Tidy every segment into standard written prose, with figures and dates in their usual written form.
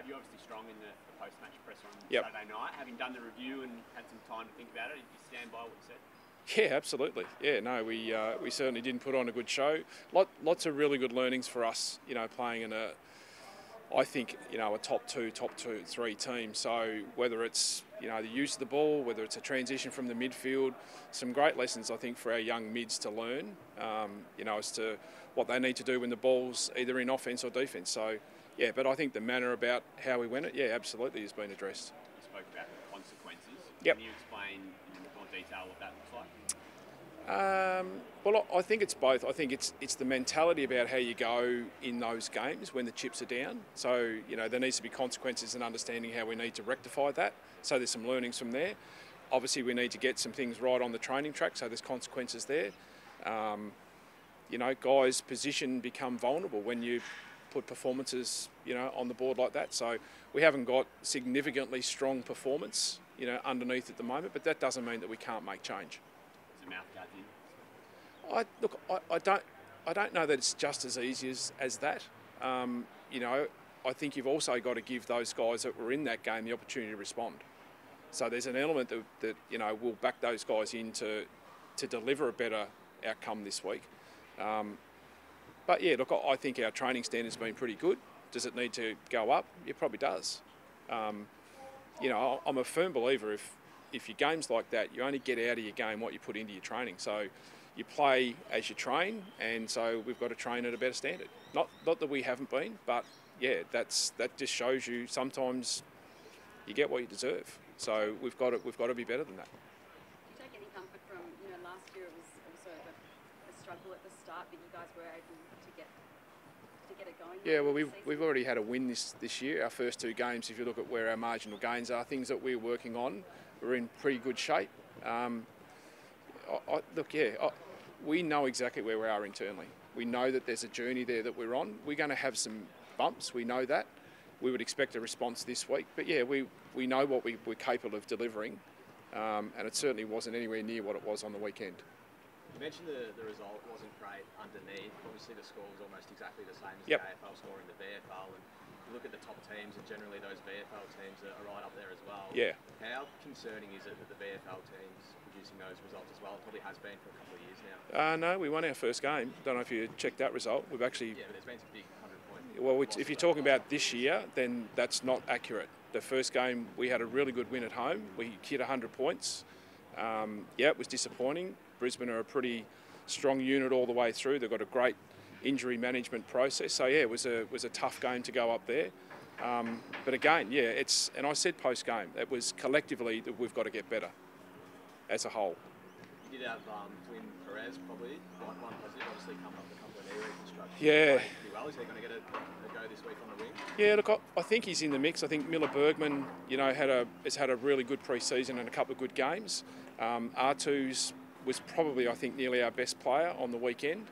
Dave, you're obviously strong in the post-match presser on Yep. Saturday night. Having done the review and had some time to think about it, did you stand by what you said? Yeah, absolutely. Yeah, no, we certainly didn't put on a good show. Lots of really good learnings for us, playing in I think, a top two, three team. So whether it's, the use of the ball, whether it's a transition from the midfield, some great lessons, I think, for our young mids to learn, as to what they need to do when the ball's either in offence or defence. So, yeah, but I think the manner about how we win it, yeah, absolutely has been addressed. You spoke about the consequences. Yep. Can you explain in more detail what that looks like? Well, I think it's both. I think it's the mentality about how you go in those games when the chips are down. So, there needs to be consequences and understanding how we need to rectify that. So there's some learnings from there. Obviously, we need to get some things right on the training track, so there's consequences there. Guys' position become vulnerable when you put performances, on the board like that. So we haven't got significantly strong performance, underneath at the moment, but that doesn't mean that we can't make change. I don't know that it's just as easy as that. I think you've also got to give those guys that were in that game the opportunity to respond. So there's an element that will back those guys in to deliver a better outcome this week. But yeah, look, I think our training standard's been pretty good. Does it need to go up? It probably does. I'm a firm believer if your game's like that, you only get out of your game what you put into your training. So you play as you train, and so we've got to train at a better standard. Not that we haven't been, but yeah, that just shows you sometimes you get what you deserve. So we've got to be better than that. Do you take any comfort from last year? It was also a struggle at the start, but you guys were able to get it going. Yeah, well, we've already had a win this year. Our first two games, if you look at where our marginal gains are, things that we're working on, we're in pretty good shape. We know exactly where we are internally. We know that there's a journey there that we're on. We're going to have some bumps. We know that. We would expect a response this week. But yeah, we know what we're capable of delivering, and it certainly wasn't anywhere near what it was on the weekend. You mentioned the result wasn't great underneath. Obviously, the score was almost exactly the same as Yep. the AFL score in the VFL. And you look at the top teams, and generally those VFL teams are right up there as well. Yeah. How concerning is it that the VFL teams producing those results as well? It probably has been for a couple of years now. No, we won our first game. Don't know if you checked that result. We've actually... Yeah, but there's been some big 100-point... Well, if you're talking about this year, then that's not accurate. The first game, we had a really good win at home. We hit 100 points. It was disappointing. Brisbane are a pretty strong unit all the way through. They've got a great injury management process. So yeah, it was a tough game to go up there. But again, yeah, and I said post game, it was collectively that we've got to get better as a whole. You did have Twin Perez probably one positive, obviously coming up with a couple of knee reconstructions. Yeah. Pretty well. Is he going to get a go this week on the wing? Yeah, look, I think he's in the mix. I think Miller Bergman, has had a really good pre-season and a couple of good games. R2's was probably, I think, nearly our best player on the weekend.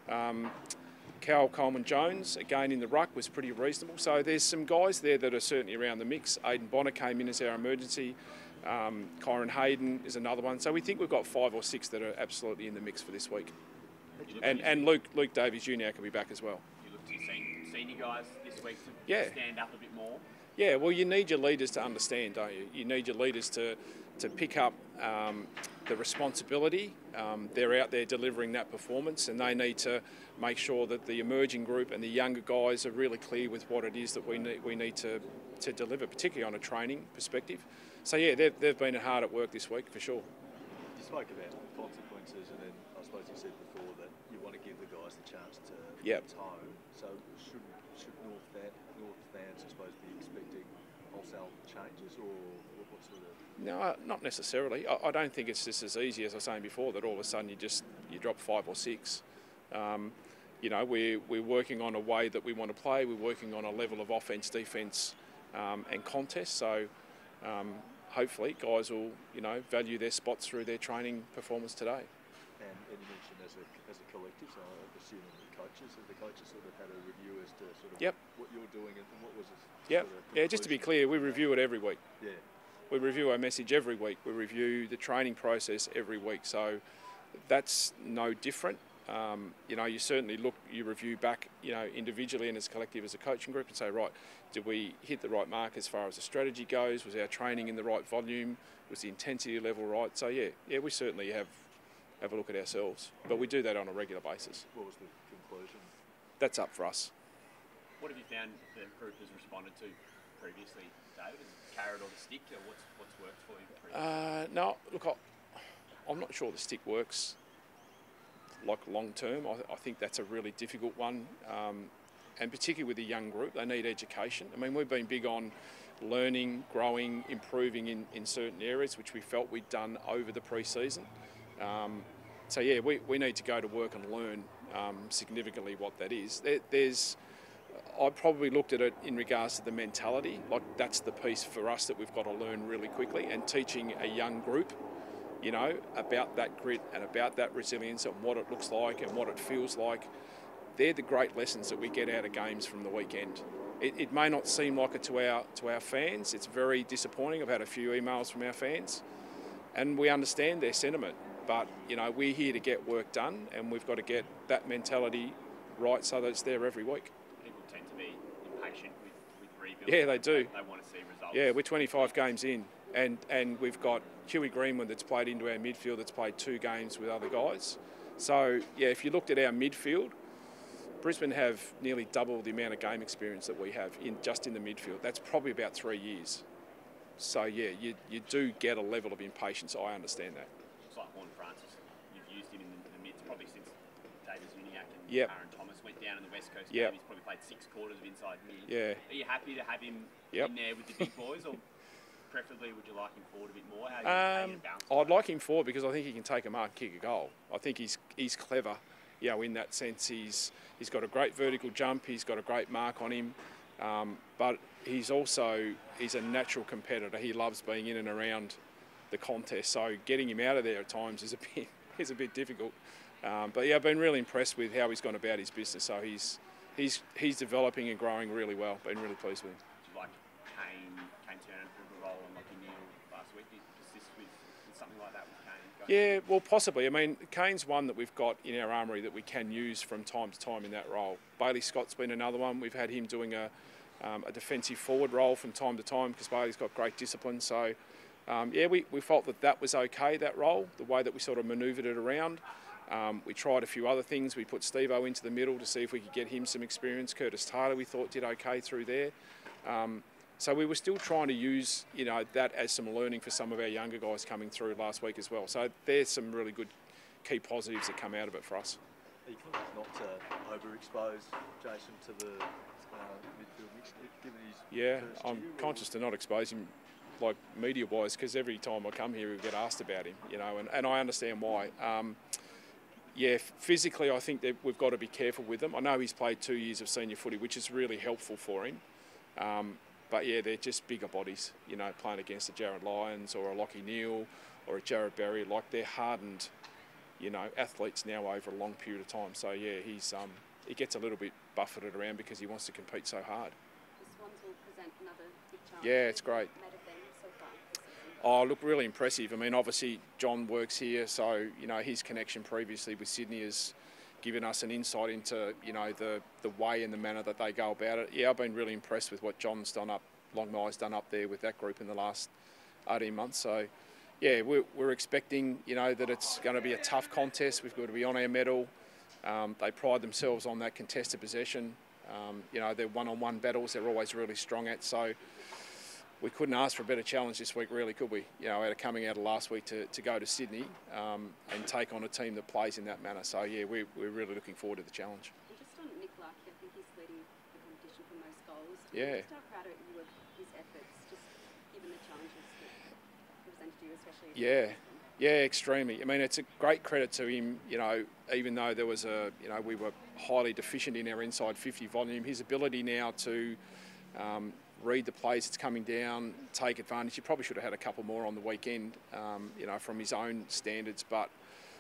Carl Coleman-Jones, again in the ruck, was pretty reasonable. So there's some guys there that are certainly around the mix. Aidan Bonner came in as our emergency. Kyron Hayden is another one. So we think we've got 5 or 6 that are absolutely in the mix for this week. And Luke Davies Jr. can be back as well. You look to senior guys this week to Yeah. stand up a bit more? Yeah, well, you need your leaders to understand, don't you? You need your leaders to pick up the responsibility. They're out there delivering that performance, and they need to make sure that the emerging group and the younger guys are really clear with what it is that we need to deliver, particularly on a training perspective. So yeah, they've been hard at work this week for sure. You spoke about consequences, and then I suppose you said before that you want to give the guys the chance to Yep. tone. So should North fans, I suppose, be expecting wholesale changes, or what sort of? No, not necessarily. I don't think it's just as easy as I was saying before that all of a sudden you drop 5 or 6. We're working on a way that we want to play. We're working on a level of offence, defence, and contest. So hopefully guys will value their spots through their training performance today. And you mentioned as a collective, so I'm assuming the coaches sort of had a review as to sort of Yep. what you're doing and what was it? Yep. Yeah, just to be clear, we review it every week. Yeah. We review our message every week. We review the training process every week. So that's no different. You know, you certainly you review back, you know, individually and as a collective, as a coaching group, and say, right, did we hit the right mark as far as the strategy goes? Was our training in the right volume? Was the intensity level right? So yeah, we certainly have a look at ourselves, but we do that on a regular basis. What was the conclusion? That's up for us. What have you found the group has responded to previously, David? Is it carrot or the stick, or what's worked for you previously? No, look, I'm not sure the stick works like long term. I think that's a really difficult one, and particularly with a young group, they need education. I mean, we've been big on learning, growing, improving in certain areas, which we felt we'd done over the pre-season. So yeah, we need to go to work and learn significantly what that is. I probably looked at it in regards to the mentality, like that's the piece for us that we've got to learn really quickly, and teaching a young group, you know, about that grit and about that resilience and what it looks like and what it feels like. They're the great lessons that we get out of games from the weekend. It may not seem like it to our fans. It's very disappointing. I've had a few emails from our fans, and we understand their sentiment. But, you know, we're here to get work done, and we've got to get that mentality right so that it's there every week. People tend to be impatient with rebuild. Yeah, they do. They want to see results. Yeah, we're 25 games in, and we've got Huey Greenwood that's played into our midfield that's played 2 games with other guys. So, yeah, if you looked at our midfield, Brisbane have nearly double the amount of game experience that we have just in the midfield. That's probably about 3 years. So, yeah, you do get a level of impatience. I understand that. It's like Horn Francis. You've used him in the mids probably since David Zuniak and Yep. Aaron Thomas went down in the West Coast Yep. game. He's probably played 6 quarters of inside mid. Yeah. Are you happy to have him Yep. in there with the big boys, or preferably would you like him forward a bit more? How you bounce? I'd like him forward because I think he can take a mark and kick a goal. I think he's clever, you know, in that sense. He's got a great vertical jump. He's got a great mark on him, but he's a natural competitor. He loves being in and around the contest. So getting him out of there at times is a bit difficult. But yeah, I've been really impressed with how he's gone about his business. So he's developing and growing really well. Been really pleased with him. Did you like Kane turning for a role on Lockie Neal last week? Did you persist with something like that with Kane? Yeah, well, possibly. I mean, Kane's one that we've got in our armoury that we can use from time to time in that role. Bailey Scott's been another one. We've had him doing a defensive forward role from time to time because Bailey's got great discipline. So, yeah, we felt that was okay, that role, the way that we sort of manoeuvred it around. We tried a few other things. We put Steve-O into the middle to see if we could get him some experience. Curtis Taylor, we thought, did okay through there. So we were still trying to use, you know, that as some learning for some of our younger guys coming through last week as well. So there's some really good key positives that come out of it for us. Are you conscious not to overexpose Jason to the midfield mix, given his Yeah, first I'm year, conscious to not expose him, like media-wise, because every time I come here we get asked about him, you know, and I understand why. Yeah, physically I think that we've got to be careful with him. I know he's played 2 years of senior footy, which is really helpful for him. But yeah, they're just bigger bodies, you know, playing against a Jared Lyons or a Lockie Neal or a Jared Berry. Like, they're hardened, you know, athletes now over a long period of time. So yeah, he gets a little bit buffeted around because he wants to compete so hard. The Swans will present another big challenge. Yeah, it's great. Made of them so far this season. Oh, look, really impressive. I mean, obviously John works here, so, you know, his connection previously with Sydney has given us an insight into, you know, the way and the manner that they go about it. Yeah, I've been really impressed with what John's done Longmire's done up there with that group in the last 18 months. So, yeah, we're expecting, you know, that it's going to be a tough contest. We've got to be on our mettle. They pride themselves on that contested possession. You know, their one-on-one battles they're always really strong at. So we couldn't ask for a better challenge this week, really, could we? You know, coming out of last week to go to Sydney and take on a team that plays in that manner. So, yeah, we're really looking forward to the challenge. And just on Nick Larkey, I think he's leading the competition for most goals. Yeah. Just how proud are you of his efforts, just given the challenges that presented you, especially? Yeah, extremely. I mean, it's a great credit to him, you know, even though there was we were highly deficient in our inside 50 volume, his ability now to read the plays that's coming down, take advantage. He probably should have had a couple more on the weekend, you know, from his own standards. But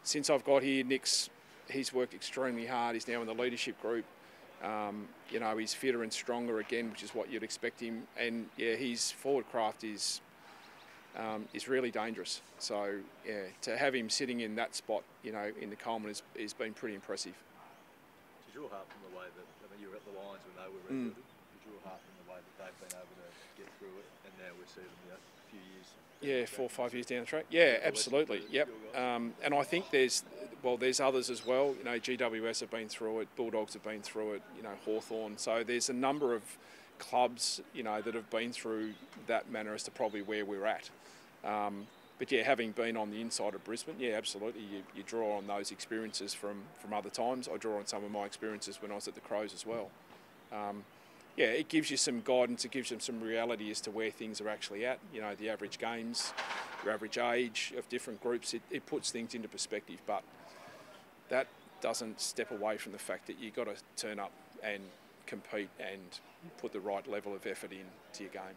since I've got here, he's worked extremely hard. He's now in the leadership group. You know, he's fitter and stronger again, which is what you'd expect him. And yeah, his forward craft is is really dangerous. So yeah, to have him sitting in that spot, you know, in the Coleman has been pretty impressive. Did you draw heart from the way that, I mean, you were at the Lions when they were red-hooded? Did you draw heart from the way that they've been able to get through it, and now we see them, you know, a few years? Yeah, 4 or 5 years down the track. Yeah, absolutely. Yep. And I think there's others as well. You know, GWS have been through it, Bulldogs have been through it. You know, Hawthorn. So there's a number of clubs, you know, that have been through that manner as to probably where we're at. But yeah, having been on the inside of Brisbane, yeah, absolutely. You draw on those experiences from other times. I draw on some of my experiences when I was at the Crows as well. Yeah, it gives you some guidance, it gives you some reality as to where things are actually at. You know, the average games, your average age of different groups, it puts things into perspective. But that doesn't step away from the fact that you've got to turn up and compete and put the right level of effort into your game.